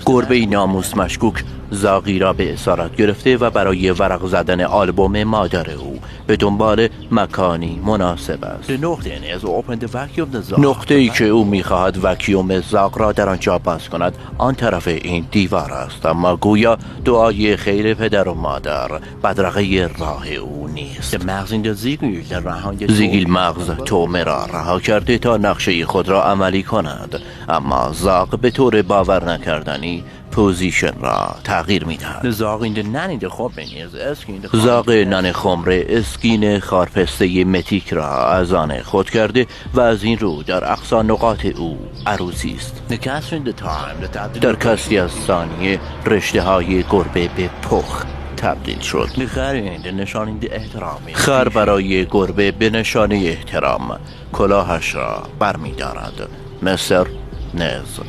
گربه ناموس مشکوک زاغی را به اسارت گرفته و برای ورق زدن آلبوم مادر او به دنبال مکانی مناسب است. نقطه ای که او میخواهد وکیوم زاغ را در آنجا باز کند آن طرف این دیوار است، اما گویا دعای خیر پدر و مادر بدرقه راه او نیست. زیگیل مغز تومه را رها کرده تا نقشه خود را عملی کند، اما زاغ به طور باور نکردنی پوزیشن را تغییر میدهد. زاغ نان خمره اسکین خارپسته متیک را از آن خود کرده و از این رو در اقصا نقاط او عروسی است. در کسری از ثانیه رشته های گربه به پخ تبدیل شد. خر برای گربه به نشانه احترام کلاهش را برمی‌دارد. مصر نز